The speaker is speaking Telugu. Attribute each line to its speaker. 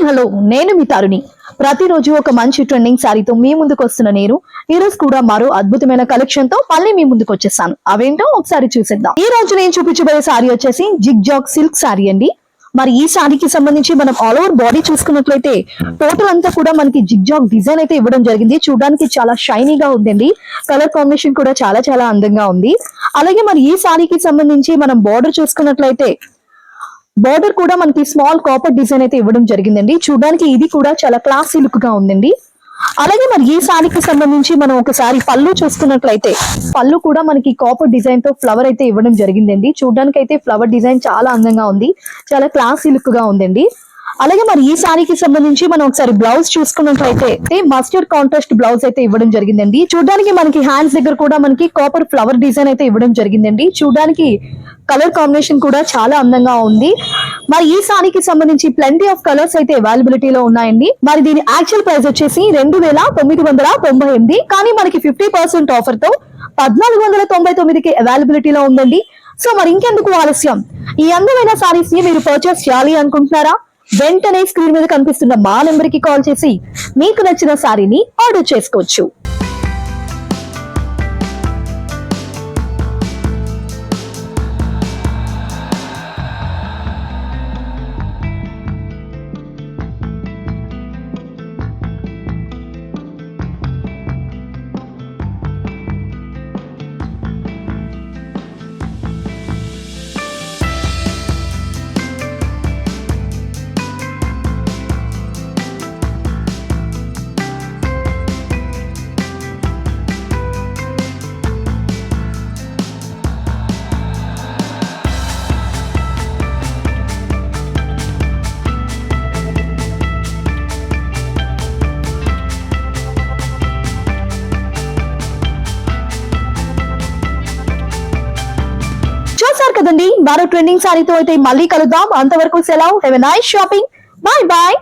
Speaker 1: హలో నేను మీ తరుణి. ప్రతిరోజు ఒక మంచి ట్రెండింగ్ శారీతో మీ ముందుకు వస్తున్న నేను ఈ రోజు కూడా మరో అద్భుతమైన కలెక్షన్ తో మళ్ళీ మీ ముందుకు వచ్చేసాను. అవేంటో ఒకసారి చూసేద్దాం. ఈ రోజు నేను చూపించబోయే శారీ వచ్చేసి జిగ్ జాగ్ సిల్క్ శారీ అండి. మరి ఈ శారీకి సంబంధించి మనం ఆల్ ఓవర్ బాడీ చూసుకున్నట్లయితే టోటల్ అంతా కూడా మనకి జిగ్ జాగ్ డిజైన్ అయితే ఇవ్వడం జరిగింది. చూడడానికి చాలా షైనీగా ఉందండి. కలర్ కాంబినేషన్ కూడా చాలా చాలా అందంగా ఉంది. అలాగే మరి ఈ శారీకి సంబంధించి మనం బార్డర్ చూసుకున్నట్లయితే బార్డర్ కూడా మనకి స్మాల్ కాపర్ డిజైన్ అయితే ఇవ్వడం జరిగిందండి. చూడడానికి ఇది కూడా చాలా క్లాసీ లుక్ గా ఉందండి. అలాగే మరి ఈ శారీకి సంబంధించి మనం ఒకసారి పళ్ళు చూసుకున్నట్లయితే పళ్ళు కూడా మనకి కాపర్ డిజైన్ తో ఫ్లవర్ అయితే ఇవ్వడం జరిగిందండి. చూడడానికి అయితే ఫ్లవర్ డిజైన్ చాలా అందంగా ఉంది, చాలా క్లాసీ లుక్ గా ఉందండి. అలాగే మరి ఈ శారీకి సంబంధించి మనం ఒకసారి బ్లౌజ్ చూసుకున్నట్లయితే మస్టర్డ్ కాంట్రాస్ట్ బ్లౌజ్ అయితే ఇవ్వడం జరిగిందండి. చూడడానికి మనకి హ్యాండ్స్ దగ్గర కూడా మనకి కాపర్ ఫ్లవర్ డిజైన్ అయితే ఇవ్వడం జరిగిందండి. చూడడానికి కలర్ కాంబినేషన్ కూడా చాలా అందంగా ఉంది. మరి ఈ శారీకి సంబంధించి ప్లెంటీ ఆఫ్ కలర్స్ అయితే అవైలబిలిటీలో ఉన్నాయండి. మరి దీని యాక్చువల్ ప్రైస్ వచ్చేసి 2998, కానీ మనకి 50% ఆఫర్ తో 1499కి అవైలబిలిటీలో ఉందండి. సో మరి ఇంకెందుకు ఆలస్యం, ఈ అందమైన శారీస్ ని మీరు పర్చేస్ చేయాలి అనుకుంటున్నారా? వెంటనే స్క్రీన్ మీద కనిపిస్తున్న మా నెంబర్ కి కాల్ చేసి మీకు నచ్చిన శారీని ఆర్డర్ చేసుకోవచ్చు. చూసారు కదండి, మరో ట్రెండింగ్ శారీతో అయితే మళ్ళీ కలుద్దాం. అంతవరకు సెలవు. Have a nice shopping. Bye bye.